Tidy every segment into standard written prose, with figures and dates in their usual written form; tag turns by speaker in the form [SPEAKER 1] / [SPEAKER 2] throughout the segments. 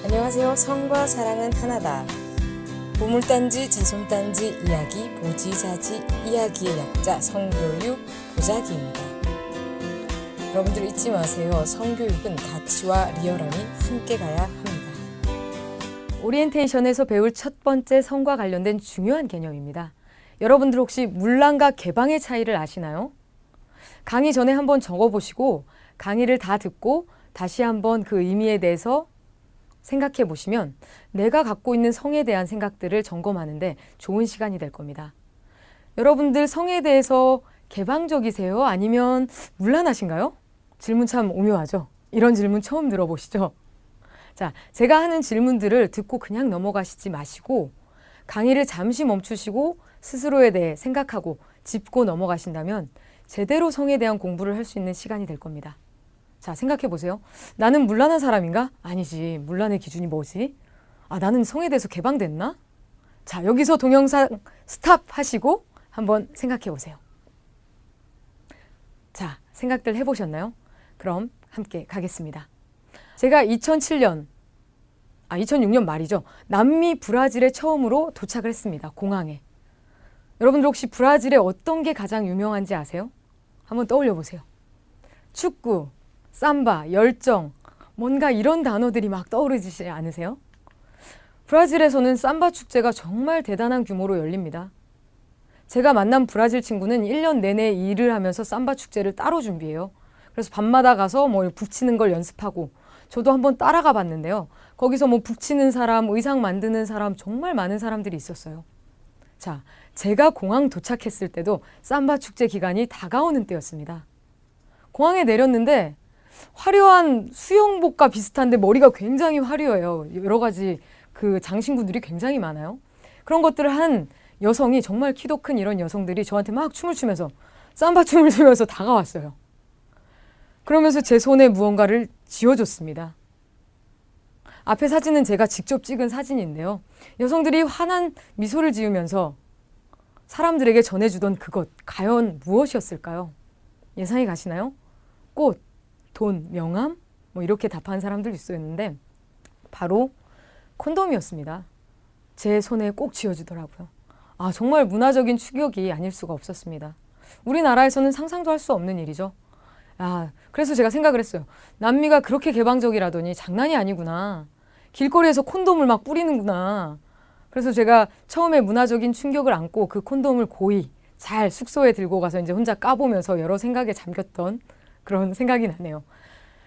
[SPEAKER 1] 안녕하세요. 성과 사랑은 하나다. 보물단지 자손단지 이야기 보지자지 이야기의 약자 성교육 보자기입니다. 여러분들 잊지 마세요. 성교육은 가치와 리얼함이 함께 가야 합니다. 오리엔테이션에서 배울 첫 번째 성과 관련된 중요한 개념입니다. 여러분들 혹시 문란과 개방의 차이를 아시나요? 강의 전에 한번 적어보시고 강의를 다 듣고 다시 한번 그 의미에 대해서 생각해 보시면 내가 갖고 있는 성에 대한 생각들을 점검하는데 좋은 시간이 될 겁니다. 여러분들 성에 대해서 개방적이세요? 아니면 문란하신가요? 질문 참 오묘하죠? 이런 질문 처음 들어보시죠? 자, 제가 하는 질문들을 듣고 그냥 넘어가시지 마시고 강의를 잠시 멈추시고 스스로에 대해 생각하고 짚고 넘어가신다면 제대로 성에 대한 공부를 할 수 있는 시간이 될 겁니다. 자, 생각해 보세요. 나는 문란한 사람인가? 아니지. 문란의 기준이 뭐지? 나는 성에 대해서 개방됐나? 자, 여기서 동영상 스탑 하시고 한번 생각해 보세요. 자, 생각들 해보셨나요? 그럼 함께 가겠습니다. 제가 2006년 말이죠. 남미 브라질에 처음으로 도착을 했습니다. 공항에. 여러분들 혹시 브라질에 어떤 게 가장 유명한지 아세요? 한번 떠올려 보세요. 축구, 삼바, 열정, 뭔가 이런 단어들이 막 떠오르지 않으세요? 브라질에서는 삼바 축제가 정말 대단한 규모로 열립니다. 제가 만난 브라질 친구는 1년 내내 일을 하면서 삼바 축제를 따로 준비해요. 그래서 밤마다 가서 북치는 걸 연습하고 저도 한번 따라가 봤는데요. 거기서 북치는 사람, 의상 만드는 사람 정말 많은 사람들이 있었어요. 자, 제가 공항 도착했을 때도 삼바 축제 기간이 다가오는 때였습니다. 공항에 내렸는데 화려한 수영복과 비슷한데 머리가 굉장히 화려해요. 여러 가지 그 장신구들이 굉장히 많아요. 그런 것들을 한 여성이 정말 키도 큰 이런 여성들이 저한테 막 춤을 추면서 삼바 춤을 추면서 다가왔어요. 그러면서 제 손에 무언가를 쥐어줬습니다. 앞에 사진은 제가 직접 찍은 사진인데요. 여성들이 환한 미소를 지으면서 사람들에게 전해주던 그것, 과연 무엇이었을까요? 예상이 가시나요? 꽃, 돈, 명함? 이렇게 답한 사람들도 있었는데 바로 콘돔이었습니다. 제 손에 꼭 쥐어주더라고요. 정말 문화적인 충격이 아닐 수가 없었습니다. 우리나라에서는 상상도 할 수 없는 일이죠. 그래서 제가 생각을 했어요. 남미가 그렇게 개방적이라더니 장난이 아니구나. 길거리에서 콘돔을 막 뿌리는구나. 그래서 제가 처음에 문화적인 충격을 안고 그 콘돔을 고이 잘 숙소에 들고 가서 이제 혼자 까보면서 여러 생각에 잠겼던 그런 생각이 나네요.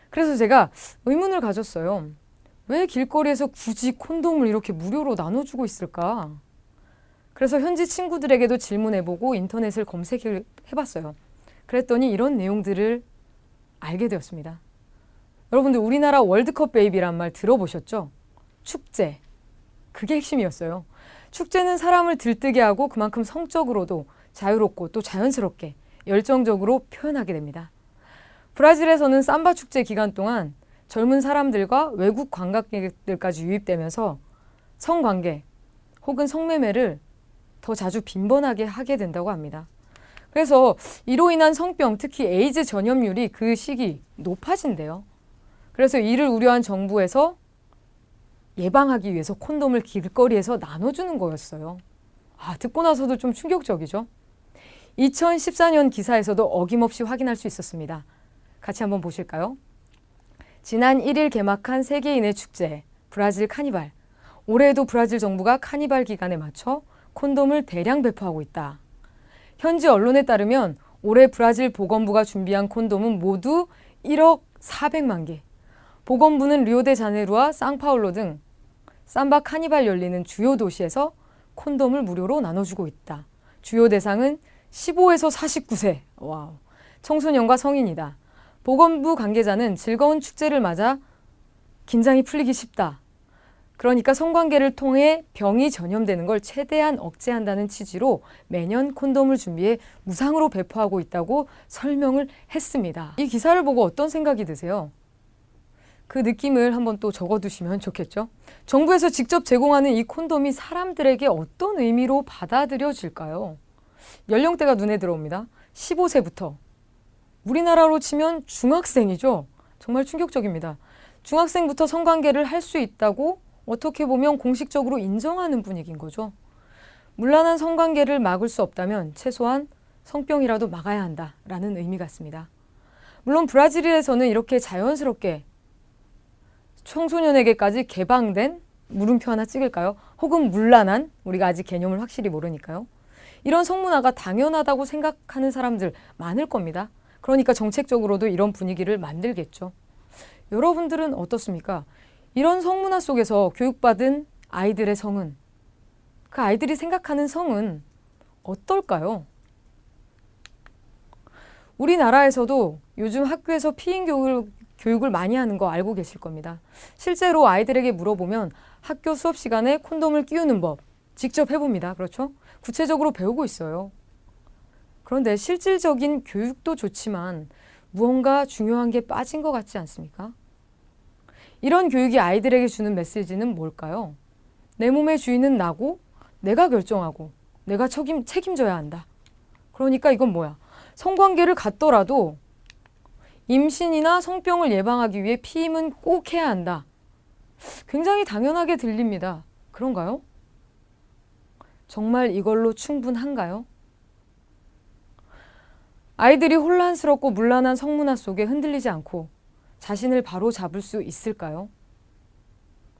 [SPEAKER 1] 그래서 제가 의문을 가졌어요. 왜 길거리에서 굳이 콘돔을 이렇게 무료로 나눠주고 있을까? 그래서 현지 친구들에게도 질문해보고 인터넷을 검색해봤어요. 그랬더니 이런 내용들을 알게 되었습니다. 여러분들 우리나라 월드컵 베이비란 말 들어보셨죠? 축제. 그게 핵심이었어요. 축제는 사람을 들뜨게 하고 그만큼 성적으로도 자유롭고 또 자연스럽게 열정적으로 표현하게 됩니다. 브라질에서는 삼바 축제 기간 동안 젊은 사람들과 외국 관광객들까지 유입되면서 성관계 혹은 성매매를 더 자주 빈번하게 하게 된다고 합니다. 그래서 이로 인한 성병, 특히 에이즈 전염률이 그 시기 높아진대요. 그래서 이를 우려한 정부에서 예방하기 위해서 콘돔을 길거리에서 나눠주는 거였어요. 듣고 나서도 좀 충격적이죠. 2014년 기사에서도 어김없이 확인할 수 있었습니다. 같이 한번 보실까요? 지난 1일 개막한 세계인의 축제, 브라질 카니발. 올해에도 브라질 정부가 카니발 기간에 맞춰 콘돔을 대량 배포하고 있다. 현지 언론에 따르면 올해 브라질 보건부가 준비한 콘돔은 모두 1억 400만 개. 보건부는 리오데자네이루와 상파울로 등 삼바 카니발 열리는 주요 도시에서 콘돔을 무료로 나눠주고 있다. 주요 대상은 15에서 49세. 와우. 청소년과 성인이다. 보건부 관계자는 즐거운 축제를 맞아 긴장이 풀리기 쉽다. 그러니까 성관계를 통해 병이 전염되는 걸 최대한 억제한다는 취지로 매년 콘돔을 준비해 무상으로 배포하고 있다고 설명을 했습니다. 이 기사를 보고 어떤 생각이 드세요? 그 느낌을 한번 또 적어두시면 좋겠죠? 정부에서 직접 제공하는 이 콘돔이 사람들에게 어떤 의미로 받아들여질까요? 연령대가 눈에 들어옵니다. 15세부터. 우리나라로 치면 중학생이죠. 정말 충격적입니다. 중학생부터 성관계를 할 수 있다고 어떻게 보면 공식적으로 인정하는 분위기인 거죠. 문란한 성관계를 막을 수 없다면 최소한 성병이라도 막아야 한다라는 의미 같습니다. 물론 브라질에서는 이렇게 자연스럽게 청소년에게까지 개방된 물음표 하나 찍을까요? 혹은 문란한, 우리가 아직 개념을 확실히 모르니까요. 이런 성문화가 당연하다고 생각하는 사람들 많을 겁니다. 그러니까 정책적으로도 이런 분위기를 만들겠죠. 여러분들은 어떻습니까? 이런 성문화 속에서 교육받은 아이들의 성은, 그 아이들이 생각하는 성은 어떨까요? 우리나라에서도 요즘 학교에서 피임 교육을 많이 하는 거 알고 계실 겁니다. 실제로 아이들에게 물어보면 학교 수업 시간에 콘돔을 끼우는 법 직접 해봅니다. 그렇죠? 구체적으로 배우고 있어요. 그런데 실질적인 교육도 좋지만 무언가 중요한 게 빠진 것 같지 않습니까? 이런 교육이 아이들에게 주는 메시지는 뭘까요? 내 몸의 주인은 나고 내가 결정하고 내가 책임져야 한다. 그러니까 이건 뭐야? 성관계를 갖더라도 임신이나 성병을 예방하기 위해 피임은 꼭 해야 한다. 굉장히 당연하게 들립니다. 그런가요? 정말 이걸로 충분한가요? 아이들이 혼란스럽고 문란한 성문화 속에 흔들리지 않고 자신을 바로 잡을 수 있을까요?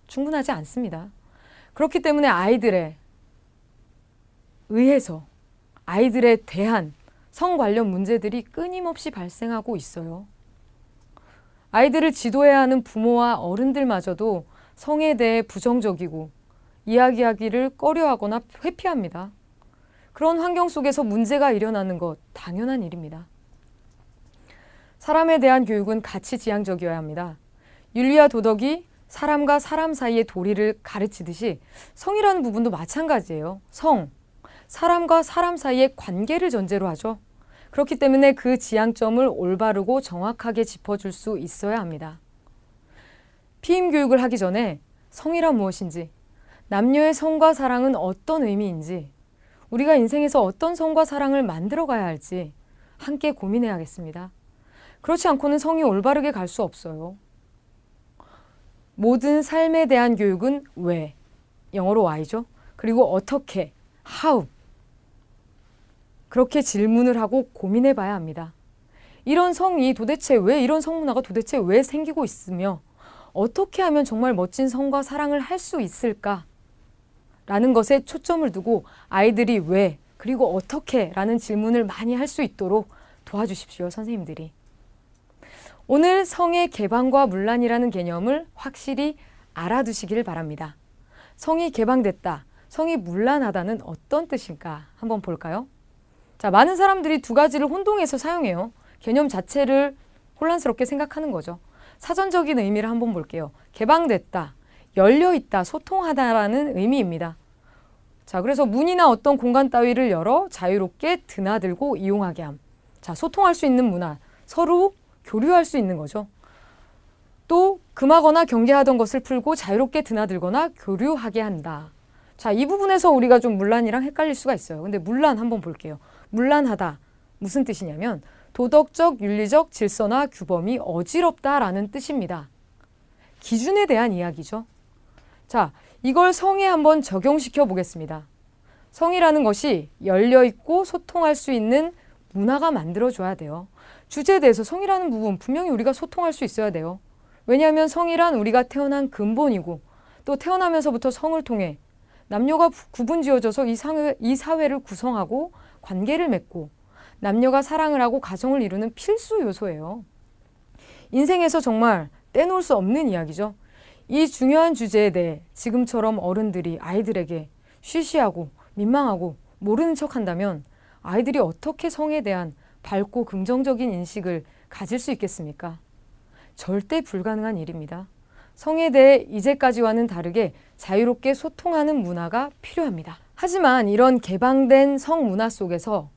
[SPEAKER 1] 충분하지 않습니다. 그렇기 때문에 아이들에 의해서 아이들에 대한 성 관련 문제들이 끊임없이 발생하고 있어요. 아이들을 지도해야 하는 부모와 어른들마저도 성에 대해 부정적이고 이야기하기를 꺼려하거나 회피합니다. 그런 환경 속에서 문제가 일어나는 것 당연한 일입니다. 사람에 대한 교육은 가치 지향적이어야 합니다. 윤리와 도덕이 사람과 사람 사이의 도리를 가르치듯이 성이라는 부분도 마찬가지예요. 성, 사람과 사람 사이의 관계를 전제로 하죠. 그렇기 때문에 그 지향점을 올바르고 정확하게 짚어줄 수 있어야 합니다. 피임 교육을 하기 전에 성이란 무엇인지, 남녀의 성과 사랑은 어떤 의미인지, 우리가 인생에서 어떤 성과 사랑을 만들어가야 할지 함께 고민해야겠습니다. 그렇지 않고는 성이 올바르게 갈 수 없어요. 모든 삶에 대한 교육은 왜, 영어로 why죠. 그리고 어떻게, how. 그렇게 질문을 하고 고민해 봐야 합니다. 이런 성이 도대체 왜, 이런 성문화가 도대체 왜 생기고 있으며 어떻게 하면 정말 멋진 성과 사랑을 할 수 있을까? 라는 것에 초점을 두고 아이들이 왜, 그리고 어떻게 라는 질문을 많이 할 수 있도록 도와주십시오, 선생님들이. 오늘 성의 개방과 문란이라는 개념을 확실히 알아두시길 바랍니다. 성이 개방됐다, 성이 문란하다는 어떤 뜻일까? 한번 볼까요? 자, 많은 사람들이 두 가지를 혼동해서 사용해요. 개념 자체를 혼란스럽게 생각하는 거죠. 사전적인 의미를 한번 볼게요. 개방됐다, 열려있다, 소통하다라는 의미입니다. 자, 그래서 문이나 어떤 공간 따위를 열어 자유롭게 드나들고 이용하게 함. 자, 소통할 수 있는 문화, 서로 교류할 수 있는 거죠. 또 금하거나 경계하던 것을 풀고 자유롭게 드나들거나 교류하게 한다. 자, 이 부분에서 우리가 좀 문란이랑 헷갈릴 수가 있어요. 근데 문란 한번 볼게요. 문란하다, 무슨 뜻이냐면 도덕적, 윤리적 질서나 규범이 어지럽다라는 뜻입니다. 기준에 대한 이야기죠. 자, 이걸 성에 한번 적용시켜 보겠습니다. 성이라는 것이 열려있고 소통할 수 있는 문화가 만들어줘야 돼요. 주제에 대해서 성이라는 부분 분명히 우리가 소통할 수 있어야 돼요. 왜냐하면 성이란 우리가 태어난 근본이고 또 태어나면서부터 성을 통해 남녀가 구분지어져서 이 사회를 구성하고 관계를 맺고 남녀가 사랑을 하고 가정을 이루는 필수 요소예요. 인생에서 정말 떼놓을 수 없는 이야기죠. 이 중요한 주제에 대해 지금처럼 어른들이 아이들에게 쉬쉬하고 민망하고 모르는 척한다면 아이들이 어떻게 성에 대한 밝고 긍정적인 인식을 가질 수 있겠습니까? 절대 불가능한 일입니다. 성에 대해 이제까지와는 다르게 자유롭게 소통하는 문화가 필요합니다. 하지만 이런 개방된 성 문화 속에서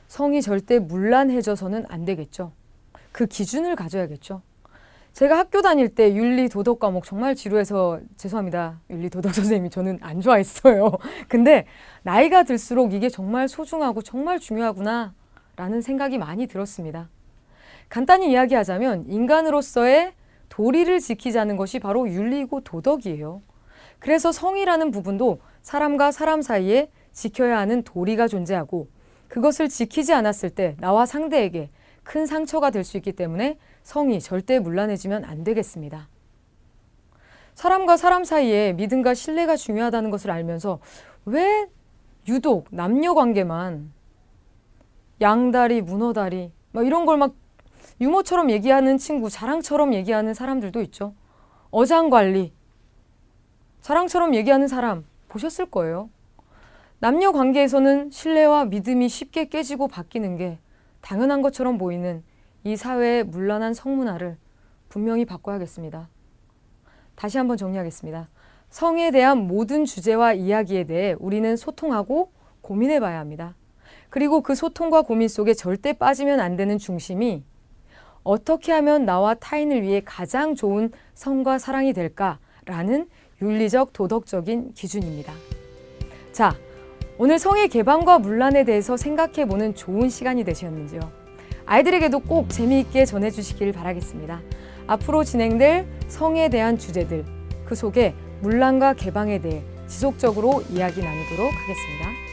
[SPEAKER 1] 성이 절대 문란해져서는 안 되겠죠. 그 기준을 가져야겠죠. 제가 학교 다닐 때 윤리 도덕 과목 정말 지루해서 죄송합니다. 윤리 도덕 선생님이 저는 안 좋아했어요. 근데 나이가 들수록 이게 정말 소중하고 정말 중요하구나 라는 생각이 많이 들었습니다. 간단히 이야기하자면 인간으로서의 도리를 지키자는 것이 바로 윤리고 도덕이에요. 그래서 성이라는 부분도 사람과 사람 사이에 지켜야 하는 도리가 존재하고 그것을 지키지 않았을 때 나와 상대에게 큰 상처가 될 수 있기 때문에 성이 절대 문란해지면 안 되겠습니다. 사람과 사람 사이에 믿음과 신뢰가 중요하다는 것을 알면서 왜 유독 남녀 관계만 양다리, 문어다리 막 이런 걸 막 유머처럼 얘기하는 친구, 자랑처럼 얘기하는 사람들도 있죠. 어장관리, 자랑처럼 얘기하는 사람 보셨을 거예요. 남녀 관계에서는 신뢰와 믿음이 쉽게 깨지고 바뀌는 게 당연한 것처럼 보이는 이 사회의 문란한 성문화를 분명히 바꿔야겠습니다. 다시 한번 정리하겠습니다. 성에 대한 모든 주제와 이야기에 대해 우리는 소통하고 고민해 봐야 합니다. 그리고 그 소통과 고민 속에 절대 빠지면 안 되는 중심이 어떻게 하면 나와 타인을 위해 가장 좋은 성과 사랑이 될까라는 윤리적 도덕적인 기준입니다. 자, 오늘 성의 개방과 문란에 대해서 생각해보는 좋은 시간이 되셨는지요? 아이들에게도 꼭 재미있게 전해주시길 바라겠습니다. 앞으로 진행될 성에 대한 주제들, 그 속에 문란과 개방에 대해 지속적으로 이야기 나누도록 하겠습니다.